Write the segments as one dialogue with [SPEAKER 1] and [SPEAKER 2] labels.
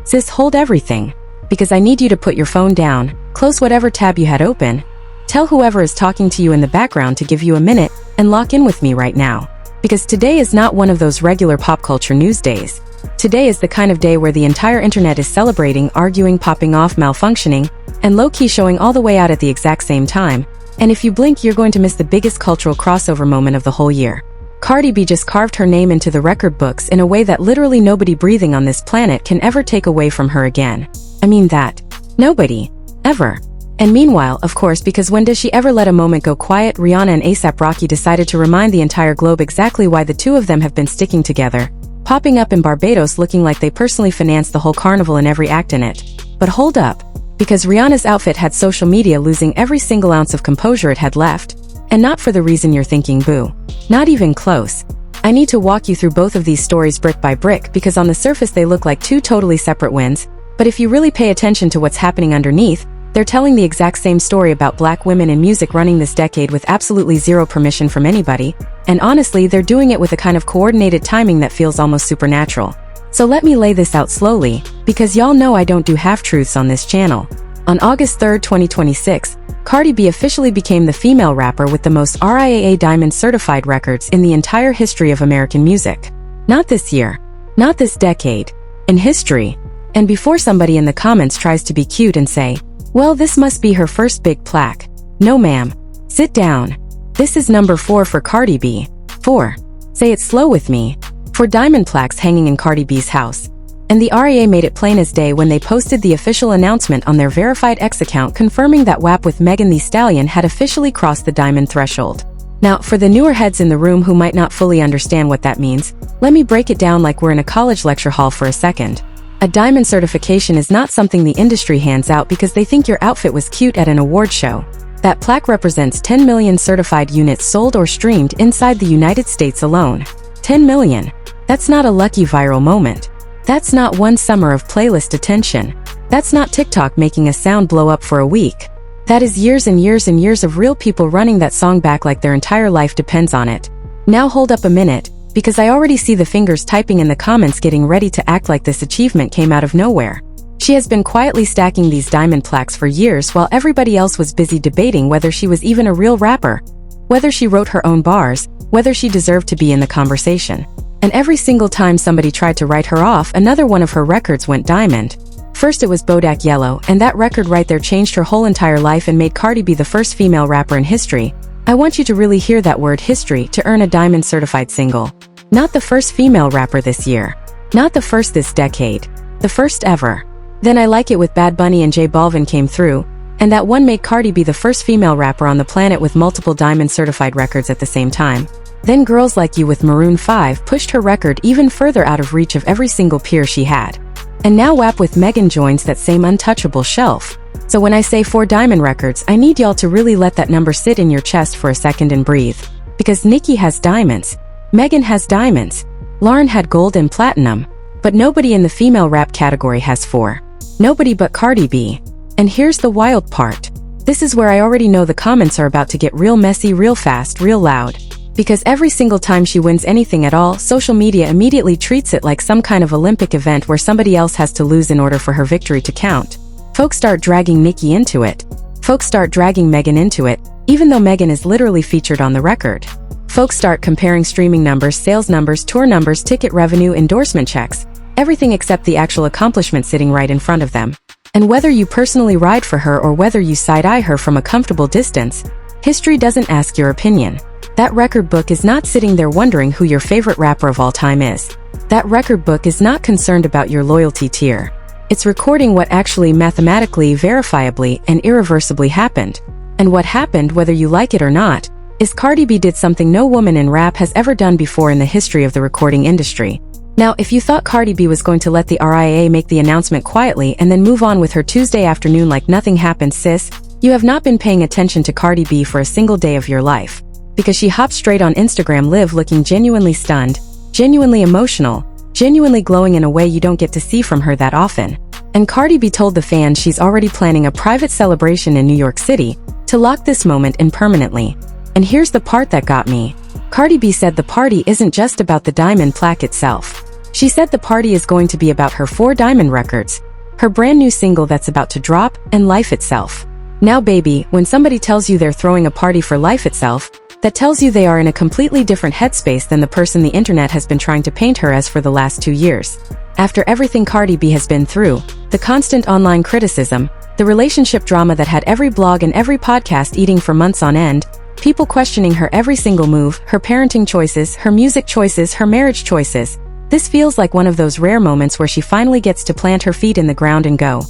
[SPEAKER 1] Sis, hold everything. Because I need you to put your phone down, close whatever tab you had open, tell whoever is talking to you in the background to give you a minute, and lock in with me right now. Because today is not one of those regular pop culture news days. Today is the kind of day where the entire internet is celebrating, arguing, popping off, malfunctioning, and low-key showing all the way out at the exact same time. And if you blink, you're going to miss the biggest cultural crossover moment of the whole year. Cardi B just carved her name into the record books in a way that literally nobody breathing on this planet can ever take away from her again. I mean that. Nobody. Ever. And meanwhile, of course, because when does she ever let a moment go quiet, Rihanna and A$AP Rocky decided to remind the entire globe exactly why the two of them have been sticking together, popping up in Barbados looking like they personally financed the whole carnival and every act in it. But hold up. Because Rihanna's outfit had social media losing every single ounce of composure it had left. And not for the reason you're thinking, boo. Not even close. I need to walk you through both of these stories brick by brick because on the surface they look like two totally separate wins, but if you really pay attention to what's happening underneath, they're telling the exact same story about black women in music running this decade with absolutely zero permission from anybody, and honestly, they're doing it with a kind of coordinated timing that feels almost supernatural. So let me lay this out slowly, because y'all know I don't do half-truths on this channel. On August 3, 2026, Cardi B officially became the female rapper with the most RIAA Diamond certified records in the entire history of American music. Not this year. Not this decade. In history. And before somebody in the comments tries to be cute and say, well, this must be her first big plaque. No ma'am. Sit down. This is number 4 for Cardi B. 4. Say it slow with me. 4 diamond plaques hanging in Cardi B's house. And the RIAA made it plain as day when they posted the official announcement on their verified X account confirming that WAP with Megan Thee Stallion had officially crossed the diamond threshold. Now, for the newer heads in the room who might not fully understand what that means, let me break it down like we're in a college lecture hall for a second. A diamond certification is not something the industry hands out because they think your outfit was cute at an award show. That plaque represents 10 million certified units sold or streamed inside the United States alone. 10 million. That's not a lucky viral moment. That's not one summer of playlist attention. That's not TikTok making a sound blow up for a week. That is years and years and years of real people running that song back like their entire life depends on it. Now hold up a minute, because I already see the fingers typing in the comments getting ready to act like this achievement came out of nowhere. She has been quietly stacking these diamond plaques for years while everybody else was busy debating whether she was even a real rapper, whether she wrote her own bars, whether she deserved to be in the conversation. And every single time somebody tried to write her off, another one of her records went diamond. First it was Bodak Yellow, and that record right there changed her whole entire life and made Cardi B the first female rapper in history. I want you to really hear that word history to earn a diamond certified single. Not the first female rapper this year. Not the first this decade. The first ever. Then I Like It with Bad Bunny and J Balvin came through, and that one made Cardi B the first female rapper on the planet with multiple diamond certified records at the same time. Then Girls Like You with Maroon 5 pushed her record even further out of reach of every single peer she had. And now WAP with Megan joins that same untouchable shelf. So when I say 4 diamond records, I need y'all to really let that number sit in your chest for a second and breathe. Because Nicki has diamonds. Megan has diamonds. Lauren had gold and platinum. But nobody in the female rap category has 4. Nobody but Cardi B. And here's the wild part. This is where I already know the comments are about to get real messy, real fast, real loud. Because every single time she wins anything at all, social media immediately treats it like some kind of Olympic event where somebody else has to lose in order for her victory to count. Folks start dragging Nicki into it. Folks start dragging Megan into it, even though Megan is literally featured on the record. Folks start comparing streaming numbers, sales numbers, tour numbers, ticket revenue, endorsement checks, everything except the actual accomplishment sitting right in front of them. And whether you personally ride for her or whether you side-eye her from a comfortable distance, history doesn't ask your opinion. That record book is not sitting there wondering who your favorite rapper of all time is. That record book is not concerned about your loyalty tier. It's recording what actually mathematically, verifiably, and irreversibly happened. And what happened, whether you like it or not, is Cardi B did something no woman in rap has ever done before in the history of the recording industry. Now, if you thought Cardi B was going to let the RIAA make the announcement quietly and then move on with her Tuesday afternoon like nothing happened, sis, you have not been paying attention to Cardi B for a single day of your life. Because she hopped straight on Instagram Live looking genuinely stunned, genuinely emotional, genuinely glowing in a way you don't get to see from her that often. And Cardi B told the fans she's already planning a private celebration in New York City to lock this moment in permanently. And here's the part that got me. Cardi B said the party isn't just about the diamond plaque itself. She said the party is going to be about her 4 diamond records, her brand new single that's about to drop, and life itself. Now baby, when somebody tells you they're throwing a party for life itself, that tells you they are in a completely different headspace than the person the internet has been trying to paint her as for the last 2 years. After everything Cardi B has been through, the constant online criticism, the relationship drama that had every blog and every podcast eating for months on end, people questioning her every single move, her parenting choices, her music choices, her marriage choices, this feels like one of those rare moments where she finally gets to plant her feet in the ground and go,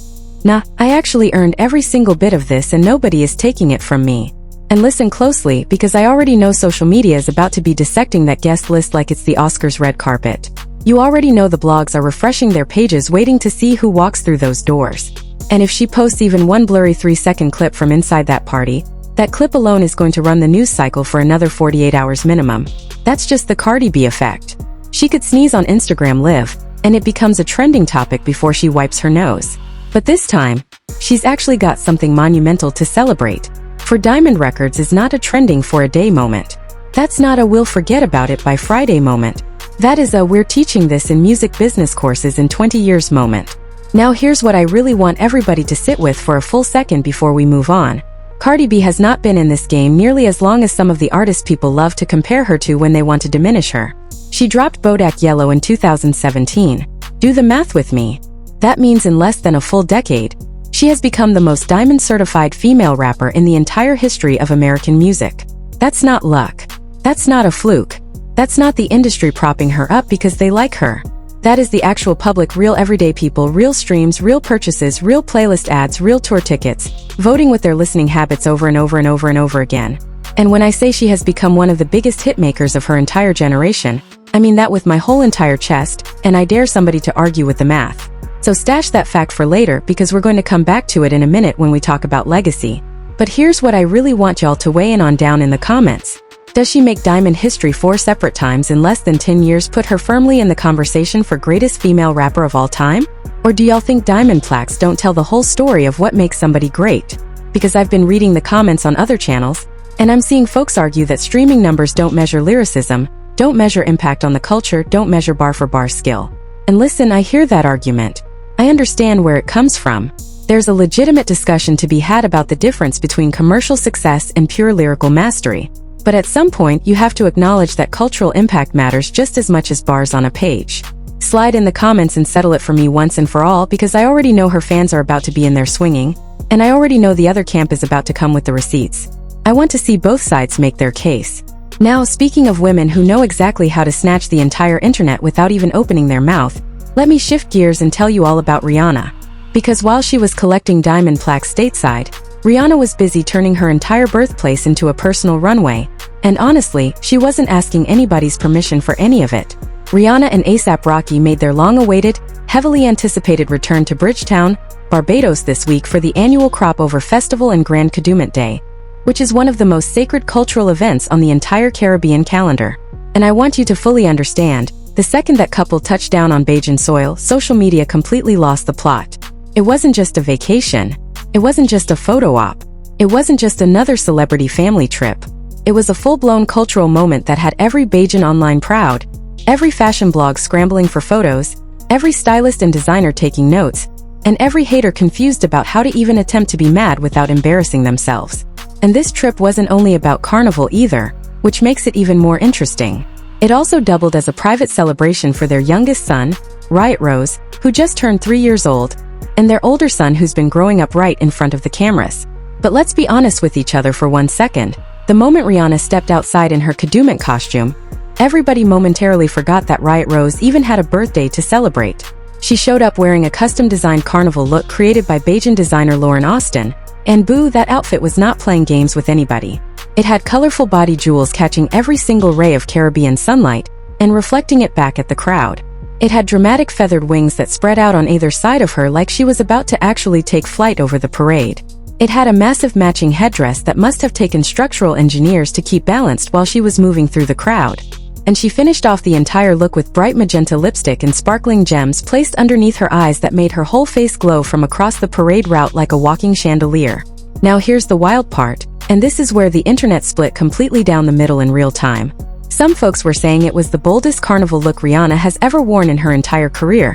[SPEAKER 1] nah, I actually earned every single bit of this and nobody is taking it from me. And listen closely, because I already know social media is about to be dissecting that guest list like it's the Oscars red carpet. You already know the blogs are refreshing their pages waiting to see who walks through those doors. And if she posts even one blurry 3-second clip from inside that party, that clip alone is going to run the news cycle for another 48 hours minimum. That's just the Cardi B effect. She could sneeze on Instagram Live, and it becomes a trending topic before she wipes her nose. But this time, she's actually got something monumental to celebrate. For Diamond Records is not a trending for a day moment. That's not a we'll forget about it by Friday moment. That is a we're teaching this in music business courses in 20 years moment. Now here's what I really want everybody to sit with for a full second before we move on. Cardi B has not been in this game nearly as long as some of the artists people love to compare her to when they want to diminish her. She dropped Bodak Yellow in 2017. Do the math with me. That means in less than a full decade, she has become the most diamond-certified female rapper in the entire history of American music. That's not luck. That's not a fluke. That's not the industry propping her up because they like her. That is the actual public, real everyday people, real streams, real purchases, real playlist ads, real tour tickets, voting with their listening habits over and over and over and over again. And when I say she has become one of the biggest hitmakers of her entire generation, I mean that with my whole entire chest, and I dare somebody to argue with the math. So stash that fact for later because we're going to come back to it in a minute when we talk about legacy. But here's what I really want y'all to weigh in on down in the comments. Does she make diamond history 4 separate times in less than 10 years, put her firmly in the conversation for greatest female rapper of all time? Or do y'all think diamond plaques don't tell the whole story of what makes somebody great? Because I've been reading the comments on other channels, and I'm seeing folks argue that streaming numbers don't measure lyricism, don't measure impact on the culture, don't measure bar for bar skill. And listen, I hear that argument. I understand where it comes from. There's a legitimate discussion to be had about the difference between commercial success and pure lyrical mastery. But at some point, you have to acknowledge that cultural impact matters just as much as bars on a page. Slide in the comments and settle it for me once and for all, because I already know her fans are about to be in there swinging, and I already know the other camp is about to come with the receipts. I want to see both sides make their case. Now, speaking of women who know exactly how to snatch the entire internet without even opening their mouth, let me shift gears and tell you all about Rihanna. Because while she was collecting diamond plaques stateside, Rihanna was busy turning her entire birthplace into a personal runway. And honestly, she wasn't asking anybody's permission for any of it. Rihanna and A$AP Rocky made their long-awaited, heavily anticipated return to Bridgetown, Barbados this week for the annual Crop Over Festival and Grand Kadooment Day, which is one of the most sacred cultural events on the entire Caribbean calendar. And I want you to fully understand, the second that couple touched down on Bajan soil, social media completely lost the plot. It wasn't just a vacation. It wasn't just a photo op. It wasn't just another celebrity family trip. It was a full-blown cultural moment that had every Bajan online proud, every fashion blog scrambling for photos, every stylist and designer taking notes, and every hater confused about how to even attempt to be mad without embarrassing themselves. And this trip wasn't only about carnival either, which makes it even more interesting. It also doubled as a private celebration for their youngest son, Riot Rose, who just turned 3 years old, and their older son who's been growing up right in front of the cameras. But let's be honest with each other for 1 second. The moment Rihanna stepped outside in her Kadooment costume, everybody momentarily forgot that Riot Rose even had a birthday to celebrate. She showed up wearing a custom-designed carnival look created by Bajan designer Lauren Austin, and boo, that outfit was not playing games with anybody. It had colorful body jewels catching every single ray of Caribbean sunlight and reflecting it back at the crowd. It had dramatic feathered wings that spread out on either side of her like she was about to actually take flight over the parade. It had a massive matching headdress that must have taken structural engineers to keep balanced while she was moving through the crowd. And she finished off the entire look with bright magenta lipstick and sparkling gems placed underneath her eyes that made her whole face glow from across the parade route like a walking chandelier. Now here's the wild part, and this is where the internet split completely down the middle in real time. Some folks were saying it was the boldest carnival look Rihanna has ever worn in her entire career,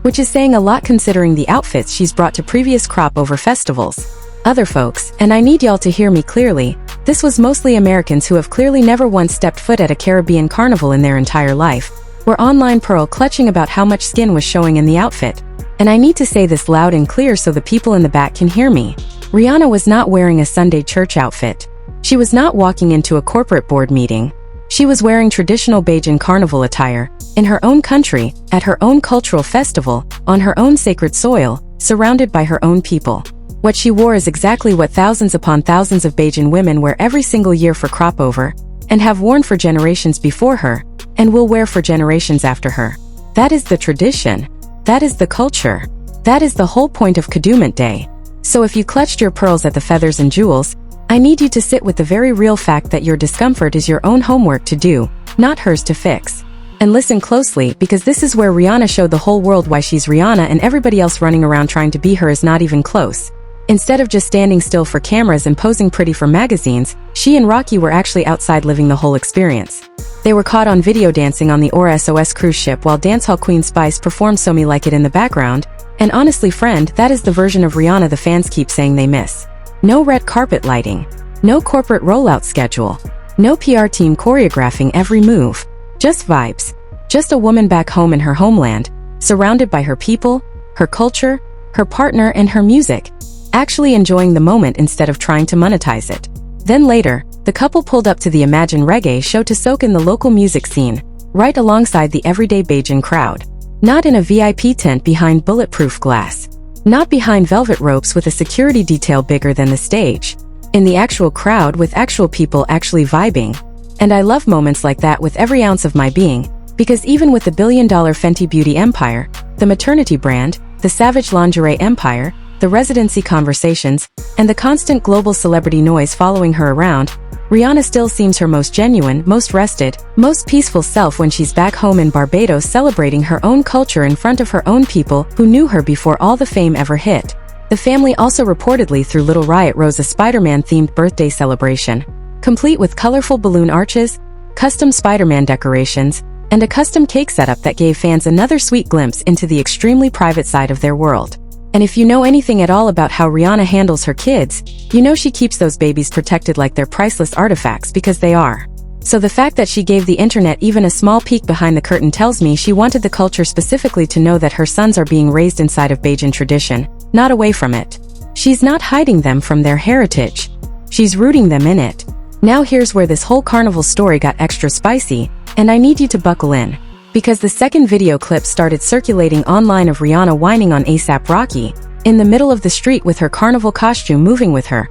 [SPEAKER 1] which is saying a lot considering the outfits she's brought to previous crop over festivals. Other folks, and I need y'all to hear me clearly, this was mostly Americans who have clearly never once stepped foot at a Caribbean carnival in their entire life, were online pearl clutching about how much skin was showing in the outfit. And I need to say this loud and clear so the people in the back can hear me. Rihanna was not wearing a Sunday church outfit. She was not walking into a corporate board meeting. She was wearing traditional Bajan carnival attire, in her own country, at her own cultural festival, on her own sacred soil, surrounded by her own people. What she wore is exactly what thousands upon thousands of Bajan women wear every single year for crop over, and have worn for generations before her, and will wear for generations after her. That is the tradition. That is the culture. That is the whole point of Kadooment Day. So if you clutched your pearls at the feathers and jewels, I need you to sit with the very real fact that your discomfort is your own homework to do, not hers to fix. And listen closely, because this is where Rihanna showed the whole world why she's Rihanna and everybody else running around trying to be her is not even close. Instead of just standing still for cameras and posing pretty for magazines, she and Rocky were actually outside living the whole experience. They were caught on video dancing on the RSOS cruise ship while dancehall queen Spice performed So Me Like It in the background, and honestly friend, that is the version of Rihanna the fans keep saying they miss. No red carpet lighting. No corporate rollout schedule. No PR team choreographing every move. Just vibes. Just a woman back home in her homeland, surrounded by her people, her culture, her partner and her music, actually enjoying the moment instead of trying to monetize it. Then later, the couple pulled up to the Imagine Reggae show to soak in the local music scene, right alongside the everyday Bajan crowd. Not in a VIP tent behind bulletproof glass. Not behind velvet ropes with a security detail bigger than the stage. In the actual crowd with actual people actually vibing. And I love moments like that with every ounce of my being, because even with the billion-dollar Fenty Beauty empire, the maternity brand, the Savage Lingerie empire, the residency conversations, and the constant global celebrity noise following her around, Rihanna still seems her most genuine, most rested, most peaceful self when she's back home in Barbados celebrating her own culture in front of her own people who knew her before all the fame ever hit. The family also reportedly threw little Riot Rose a Spider-Man-themed birthday celebration, complete with colorful balloon arches, custom Spider-Man decorations, and a custom cake setup that gave fans another sweet glimpse into the extremely private side of their world. And if you know anything at all about how Rihanna handles her kids, you know she keeps those babies protected like they're priceless artifacts because they are. So the fact that she gave the internet even a small peek behind the curtain tells me she wanted the culture specifically to know that her sons are being raised inside of Bajan tradition, not away from it. She's not hiding them from their heritage. She's rooting them in it. Now here's where this whole carnival story got extra spicy, and I need you to buckle in. Because the second video clip started circulating online of Rihanna whining on A$AP Rocky, in the middle of the street with her carnival costume moving with her.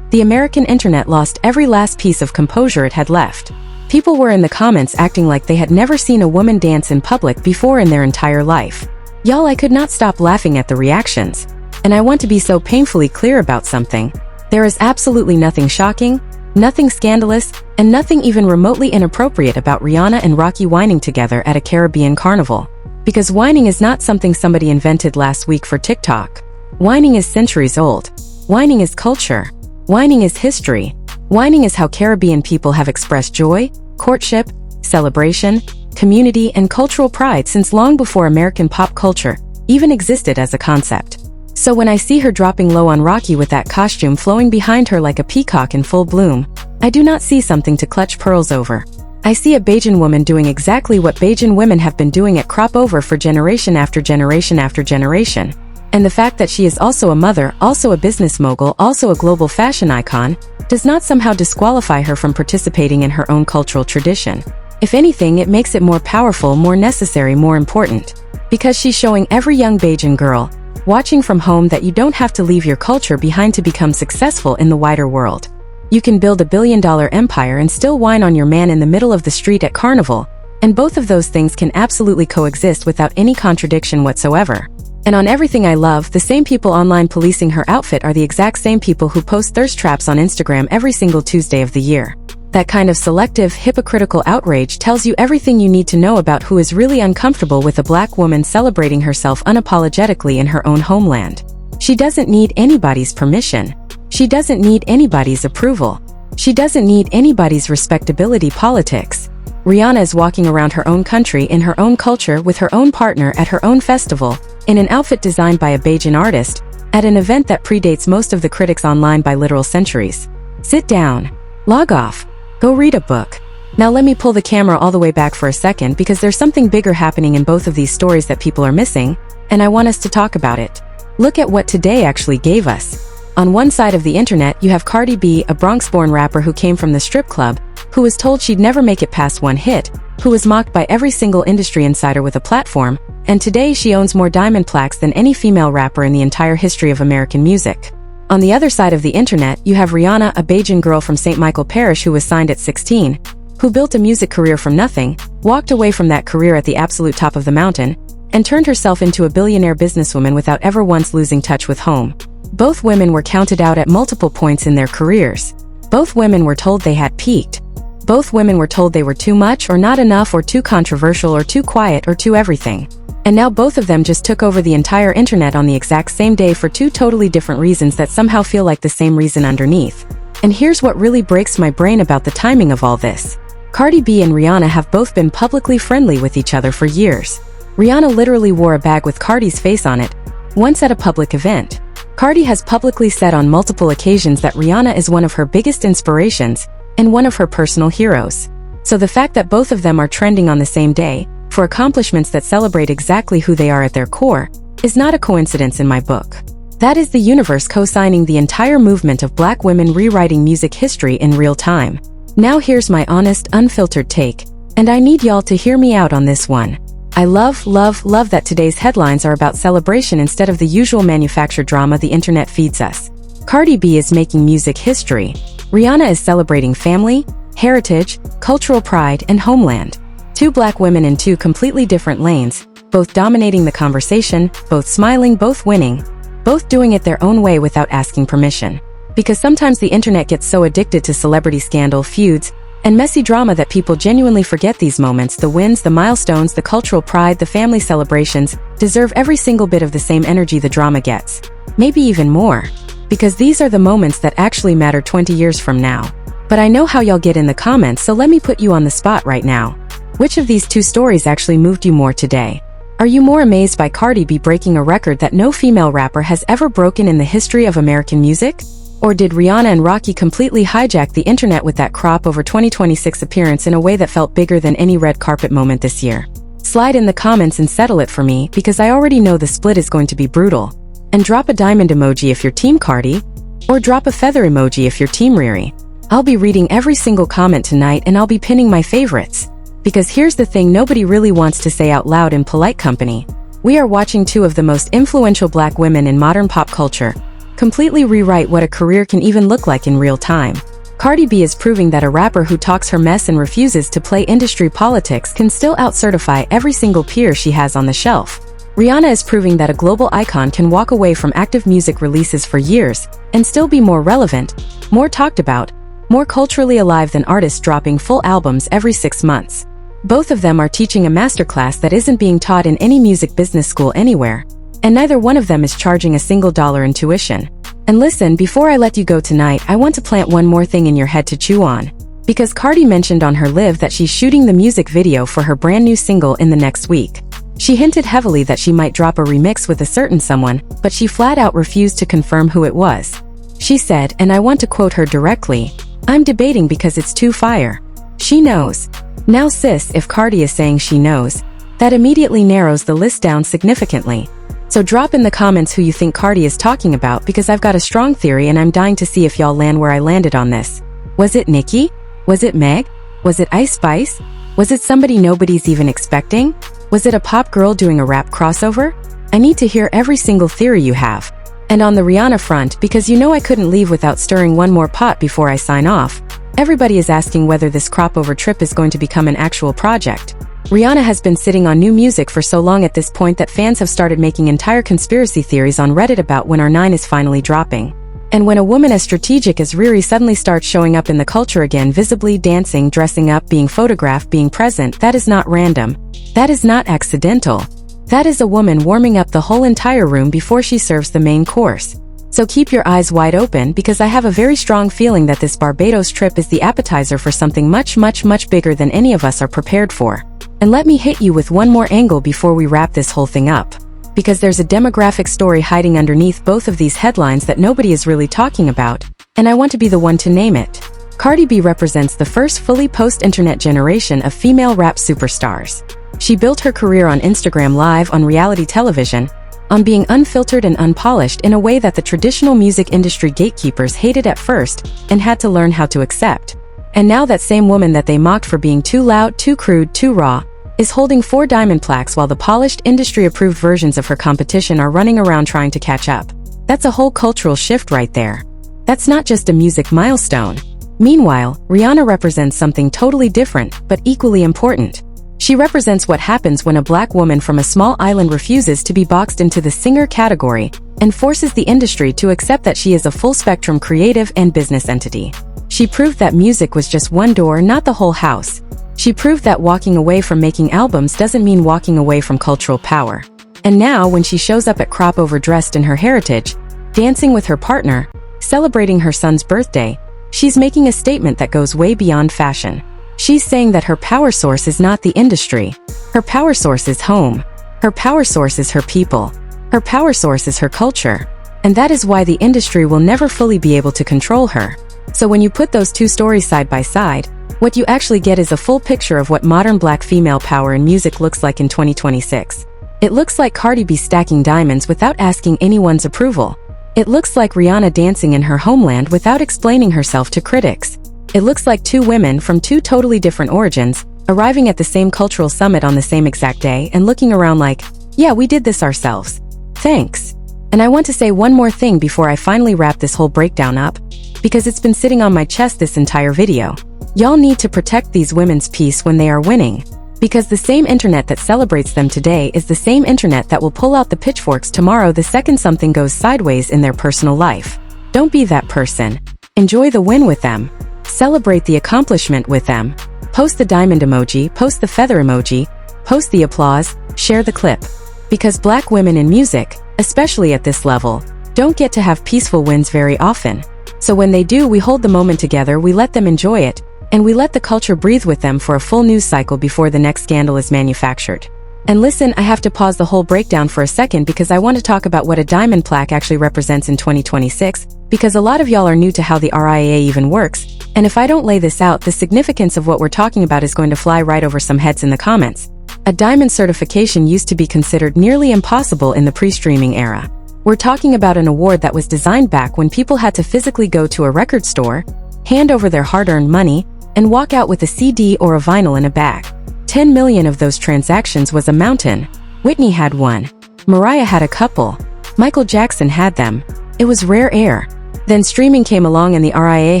[SPEAKER 1] The American internet lost every last piece of composure it had left. People were in the comments acting like they had never seen a woman dance in public before in their entire life. Y'all, I could not stop laughing at the reactions. And I want to be so painfully clear about something. There is absolutely nothing shocking, nothing scandalous, and nothing even remotely inappropriate about Rihanna and Rocky whining together at a Caribbean carnival. Because whining is not something somebody invented last week for TikTok. Whining is centuries old. Whining is culture. Whining is history. Whining is how Caribbean people have expressed joy, courtship, celebration, community, and cultural pride since long before American pop culture even existed as a concept. So when I see her dropping low on Rocky with that costume flowing behind her like a peacock in full bloom, I do not see something to clutch pearls over. I see a Bajan woman doing exactly what Bajan women have been doing at crop over for generation after generation after generation. And the fact that she is also a mother, also a business mogul, also a global fashion icon, does not somehow disqualify her from participating in her own cultural tradition. If anything, it makes it more powerful, more necessary, more important. Because she's showing every young Bajan girl, watching from home, that you don't have to leave your culture behind to become successful in the wider world. You can build $1 billion empire and still whine on your man in the middle of the street at carnival, and both of those things can absolutely coexist without any contradiction whatsoever. And on everything I love, the same people online policing her outfit are the exact same people who post thirst traps on Instagram every single Tuesday of the year. That kind of selective, hypocritical outrage tells you everything you need to know about who is really uncomfortable with a black woman celebrating herself unapologetically in her own homeland. She doesn't need anybody's permission. She doesn't need anybody's approval. She doesn't need anybody's respectability politics. Rihanna is walking around her own country in her own culture with her own partner at her own festival, in an outfit designed by a Bajan artist, at an event that predates most of the critics online by literal centuries. Sit down. Log off. Go read a book. Now let me pull the camera all the way back for a second because there's something bigger happening in both of these stories that people are missing, and I want us to talk about it. Look at what today actually gave us. On one side of the internet, you have Cardi B, a Bronx-born rapper who came from the strip club, who was told she'd never make it past one hit, who was mocked by every single industry insider with a platform, and today she owns more diamond plaques than any female rapper in the entire history of American music. On the other side of the internet, you have Rihanna, a Bajan girl from St. Michael Parish who was signed at 16, who built a music career from nothing, walked away from that career at the absolute top of the mountain, and turned herself into a billionaire businesswoman without ever once losing touch with home. Both women were counted out at multiple points in their careers. Both women were told they had peaked. Both women were told they were too much or not enough or too controversial or too quiet or too everything. And now both of them just took over the entire internet on the exact same day for two totally different reasons that somehow feel like the same reason underneath. And here's what really breaks my brain about the timing of all this. Cardi B and Rihanna have both been publicly friendly with each other for years. Rihanna literally wore a bag with Cardi's face on it, once at a public event. Cardi has publicly said on multiple occasions that Rihanna is one of her biggest inspirations and one of her personal heroes. So the fact that both of them are trending on the same day, for accomplishments that celebrate exactly who they are at their core, is not a coincidence in my book. That is the universe co-signing the entire movement of Black women rewriting music history in real time. Now here's my honest, unfiltered take, and I need y'all to hear me out on this one. I love that today's headlines are about celebration instead of the usual manufactured drama the internet feeds us. Cardi B is making music history. Rihanna is celebrating family, heritage, cultural pride, and homeland. Two Black women in two completely different lanes, both dominating the conversation, both smiling, both winning, both doing it their own way without asking permission. Because sometimes the internet gets so addicted to celebrity scandal, feuds, and messy drama that people genuinely forget these moments, the wins, the milestones, the cultural pride, the family celebrations, deserve every single bit of the same energy the drama gets. Maybe even more. Because these are the moments that actually matter 20 years from now. But I know how y'all get in the comments, so let me put you on the spot right now. Which of these two stories actually moved you more today? Are you more amazed by Cardi B breaking a record that no female rapper has ever broken in the history of American music? Or did Rihanna and Rocky completely hijack the internet with that crop over 2026 appearance in a way that felt bigger than any red carpet moment this year? Slide in the comments and settle it for me, because I already know the split is going to be brutal. And drop a diamond emoji if you're Team Cardi, or drop a feather emoji if you're Team Riri. I'll be reading every single comment tonight and I'll be pinning my favorites. Because here's the thing nobody really wants to say out loud in polite company. We are watching two of the most influential Black women in modern pop culture completely rewrite what a career can even look like in real time. Cardi B is proving that a rapper who talks her mess and refuses to play industry politics can still out-certify every single peer she has on the shelf. Rihanna is proving that a global icon can walk away from active music releases for years and still be more relevant, more talked about, more culturally alive than artists dropping full albums every 6 months. Both of them are teaching a masterclass that isn't being taught in any music business school anywhere. And neither one of them is charging a single dollar in tuition. And listen, before I let you go tonight, I want to plant one more thing in your head to chew on. Because Cardi mentioned on her live that she's shooting the music video for her brand new single in the next week. She hinted heavily that she might drop a remix with a certain someone, but she flat out refused to confirm who it was. She said, and I want to quote her directly, "I'm debating because it's too fire." She knows. Now sis, if Cardi is saying she knows, that immediately narrows the list down significantly. So drop in the comments who you think Cardi is talking about, because I've got a strong theory and I'm dying to see if y'all land where I landed on this. Was it Nicki? Was it Meg? Was it Ice Spice? Was it somebody nobody's even expecting? Was it a pop girl doing a rap crossover? I need to hear every single theory you have. And on the Rihanna front, because you know I couldn't leave without stirring one more pot before I sign off, everybody is asking whether this crop over trip is going to become an actual project. Rihanna has been sitting on new music for so long at this point that fans have started making entire conspiracy theories on Reddit about when R9 is finally dropping. And when a woman as strategic as Riri suddenly starts showing up in the culture again, visibly dancing, dressing up, being photographed, being present, that is not random. That is not accidental. That is a woman warming up the whole entire room before she serves the main course. So keep your eyes wide open because I have a very strong feeling that this Barbados trip is the appetizer for something much, much, much bigger than any of us are prepared for. And let me hit you with one more angle before we wrap this whole thing up. Because there's a demographic story hiding underneath both of these headlines that nobody is really talking about, and I want to be the one to name it. Cardi B represents the first fully post-internet generation of female rap superstars. She built her career on Instagram Live, on reality television, on being unfiltered and unpolished in a way that the traditional music industry gatekeepers hated at first and had to learn how to accept. And now that same woman that they mocked for being too loud, too crude, too raw, is holding 4 diamond plaques while the polished, industry-approved versions of her competition are running around trying to catch up. That's a whole cultural shift right there. That's not just a music milestone. Meanwhile, Rihanna represents something totally different, but equally important. She represents what happens when a black woman from a small island refuses to be boxed into the singer category and forces the industry to accept that she is a full-spectrum creative and business entity. She proved that music was just one door, not the whole house. She proved that walking away from making albums doesn't mean walking away from cultural power. And now, when she shows up at Crop overdressed in her heritage, dancing with her partner, celebrating her son's birthday, she's making a statement that goes way beyond fashion. She's saying that her power source is not the industry. Her power source is home. Her power source is her people. Her power source is her culture. And that is why the industry will never fully be able to control her. So when you put those two stories side by side, what you actually get is a full picture of what modern black female power in music looks like in 2026. It looks like Cardi B stacking diamonds without asking anyone's approval. It looks like Rihanna dancing in her homeland without explaining herself to critics. It looks like 2 women from 2 totally different origins, arriving at the same cultural summit on the same exact day and looking around like, yeah, we did this ourselves. Thanks. And I want to say one more thing before I finally wrap this whole breakdown up, because it's been sitting on my chest this entire video. Y'all need to protect these women's peace when they are winning, because the same internet that celebrates them today is the same internet that will pull out the pitchforks tomorrow the second something goes sideways in their personal life. Don't be that person. Enjoy the win with them. Celebrate the accomplishment with them. Post the diamond emoji, post the feather emoji, post the applause, share the clip. Because black women in music, especially at this level, don't get to have peaceful wins very often. So when they do, we hold the moment together, we let them enjoy it, and we let the culture breathe with them for a full news cycle before the next scandal is manufactured. And listen, I have to pause the whole breakdown for a second because I want to talk about what a diamond plaque actually represents in 2026, because a lot of y'all are new to how the RIAA even works, and if I don't lay this out, the significance of what we're talking about is going to fly right over some heads in the comments. A diamond certification used to be considered nearly impossible in the pre-streaming era. We're talking about an award that was designed back when people had to physically go to a record store, hand over their hard-earned money, and walk out with a CD or a vinyl in a bag. 10 million of those transactions was a mountain. Whitney had one. Mariah had a couple. Michael Jackson had them. It was rare air. Then streaming came along and the RIAA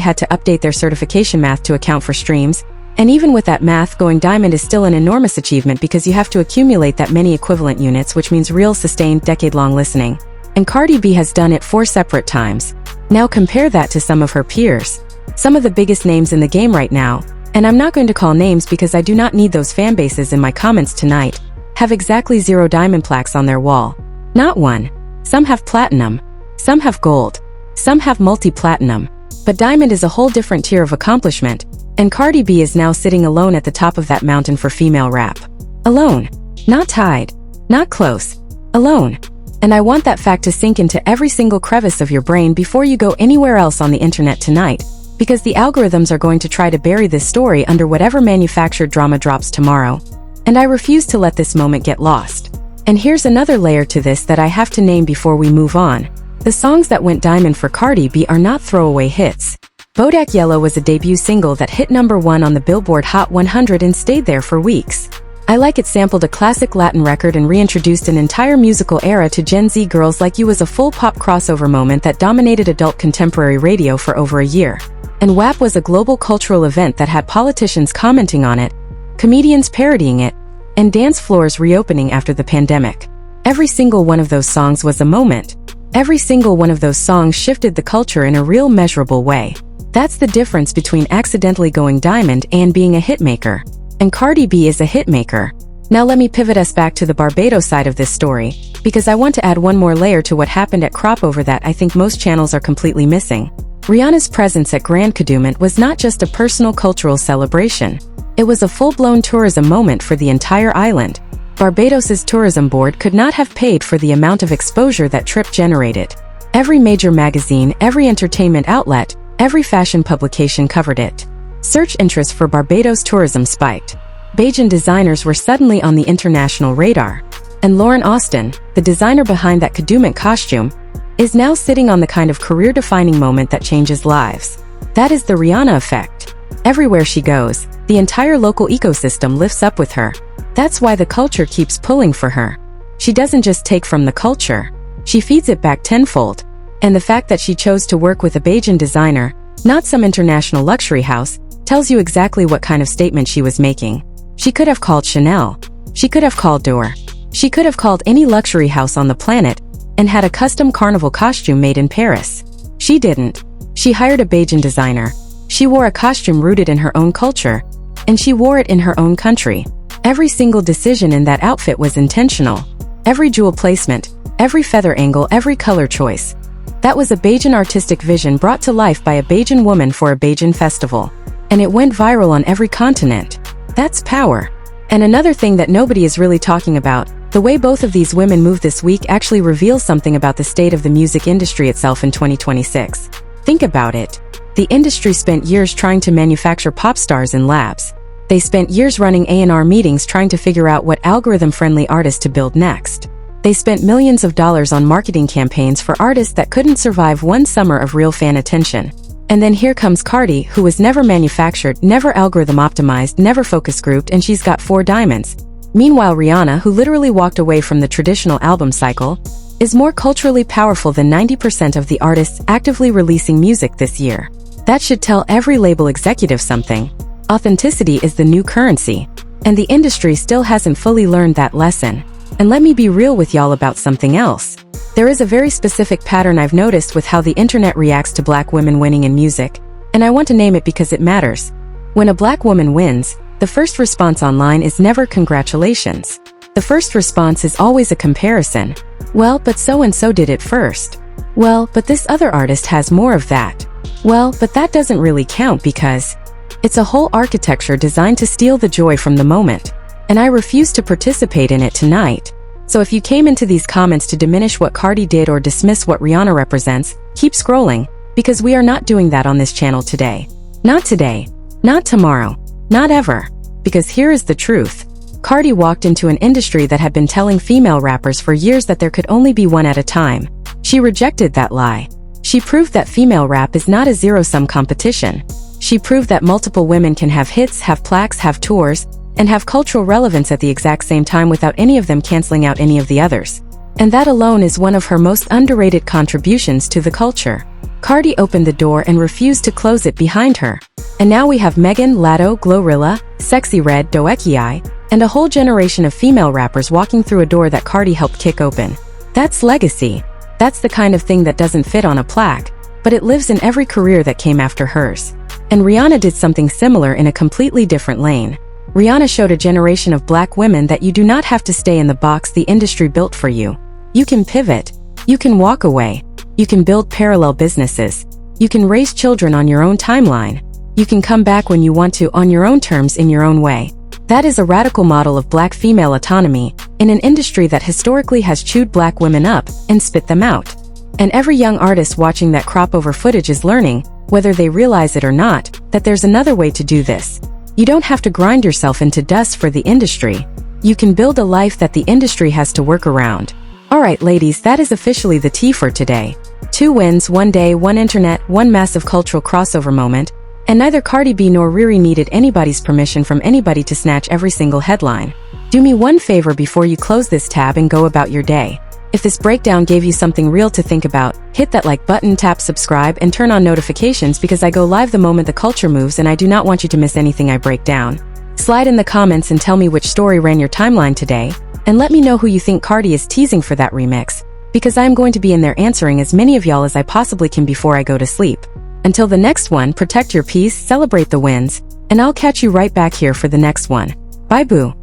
[SPEAKER 1] had to update their certification math to account for streams. And even with that math, going diamond is still an enormous achievement because you have to accumulate that many equivalent units, which means real sustained decade-long listening. And Cardi B has done it 4 separate times. Now compare that to some of her peers. Some of the biggest names in the game right now, and I'm not going to call names because I do not need those fan bases in my comments tonight, have exactly 0 diamond plaques on their wall. Not one. Some have platinum. Some have gold. Some have multi-platinum. But diamond is a whole different tier of accomplishment, and Cardi B is now sitting alone at the top of that mountain for female rap. Alone. Not tied. Not close. Alone. And I want that fact to sink into every single crevice of your brain before you go anywhere else on the internet tonight, because the algorithms are going to try to bury this story under whatever manufactured drama drops tomorrow. And I refuse to let this moment get lost. And here's another layer to this that I have to name before we move on. The songs that went diamond for Cardi B are not throwaway hits. Bodak Yellow was a debut single that hit #1 on the Billboard Hot 100 and stayed there for weeks. I Like It sampled a classic Latin record and reintroduced an entire musical era to Gen Z girls. Like You was a full pop crossover moment that dominated adult contemporary radio for over a year. And WAP was a global cultural event that had politicians commenting on it, comedians parodying it, and dance floors reopening after the pandemic. Every single one of those songs was a moment. Every single one of those songs shifted the culture in a real measurable way. That's the difference between accidentally going diamond and being a hitmaker. And Cardi B is a hitmaker. Now let me pivot us back to the Barbados side of this story, because I want to add one more layer to what happened at Cropover that I think most channels are completely missing. Rihanna's presence at Grand Kadooment was not just a personal cultural celebration. It was a full-blown tourism moment for the entire island. Barbados's tourism board could not have paid for the amount of exposure that trip generated. Every major magazine, every entertainment outlet, every fashion publication covered it. Search interest for Barbados tourism spiked. Bajan designers were suddenly on the international radar. And Lauren Austin, the designer behind that Kadooment costume, is now sitting on the kind of career-defining moment that changes lives. That is the Rihanna effect. Everywhere she goes, the entire local ecosystem lifts up with her. That's why the culture keeps pulling for her. She doesn't just take from the culture, she feeds it back tenfold. And the fact that she chose to work with a Bajan designer, not some international luxury house, tells you exactly what kind of statement she was making. She could have called Chanel. She could have called Dior. She could have called any luxury house on the planet and had a custom carnival costume made in Paris. She didn't. She hired a Bajan designer. She wore a costume rooted in her own culture, and she wore it in her own country. Every single decision in that outfit was intentional. Every jewel placement, every feather angle, every color choice. That was a Bajan artistic vision brought to life by a Bajan woman for a Bajan festival. And it went viral on every continent. That's power. And another thing that nobody is really talking about, the way both of these women move this week actually reveals something about the state of the music industry itself in 2026. Think about it. The industry spent years trying to manufacture pop stars in labs. They spent years running A&R meetings trying to figure out what algorithm-friendly artist to build next. They spent millions of dollars on marketing campaigns for artists that couldn't survive one summer of real fan attention. And then here comes Cardi, who was never manufactured, never algorithm optimized, never focus grouped, and she's got 4 diamonds. Meanwhile, Rihanna, who literally walked away from the traditional album cycle, is more culturally powerful than 90% of the artists actively releasing music this year. That should tell every label executive something. Authenticity is the new currency, and the industry still hasn't fully learned that lesson. And let me be real with y'all about something else. There is a very specific pattern I've noticed with how the internet reacts to black women winning in music, and I want to name it because it matters. When a black woman wins, the first response online is never congratulations. The first response is always a comparison. Well, but so-and-so did it first. Well, but this other artist has more of that. Well, but that doesn't really count because it's a whole architecture designed to steal the joy from the moment. And I refuse to participate in it tonight. So if you came into these comments to diminish what Cardi did or dismiss what Rihanna represents, keep scrolling, because we are not doing that on this channel today. Not today. Not tomorrow. Not ever. Because here is the truth. Cardi walked into an industry that had been telling female rappers for years that there could only be one at a time. She rejected that lie. She proved that female rap is not a zero-sum competition. She proved that multiple women can have hits, have plaques, have tours, and have cultural relevance at the exact same time without any of them canceling out any of the others. And that alone is one of her most underrated contributions to the culture. Cardi opened the door and refused to close it behind her. And now we have Megan, Latto, Glorilla, Sexy Red, Bodak Yellow, and a whole generation of female rappers walking through a door that Cardi helped kick open. That's legacy. That's the kind of thing that doesn't fit on a plaque, but it lives in every career that came after hers. And Rihanna did something similar in a completely different lane. Rihanna showed a generation of black women that you do not have to stay in the box the industry built for you. You can pivot. You can walk away. You can build parallel businesses. You can raise children on your own timeline. You can come back when you want to on your own terms in your own way. That is a radical model of black female autonomy in an industry that historically has chewed black women up and spit them out. And every young artist watching that Cropover footage is learning, whether they realize it or not, that there's another way to do this. You don't have to grind yourself into dust for the industry. You can build a life that the industry has to work around. Alright ladies, that is officially the tea for today. 2 wins, 1 day, 1 internet, 1 massive cultural crossover moment, and neither Cardi B nor RIAA needed anybody's permission from anybody to snatch every single headline. Do me one favor before you close this tab and go about your day. If this breakdown gave you something real to think about, hit that like button, tap subscribe, and turn on notifications because I go live the moment the culture moves and I do not want you to miss anything I break down. Slide in the comments and tell me which story ran your timeline today, and let me know who you think Cardi is teasing for that remix, because I am going to be in there answering as many of y'all as I possibly can before I go to sleep. Until the next one, protect your peace, celebrate the wins, and I'll catch you right back here for the next one. Bye boo.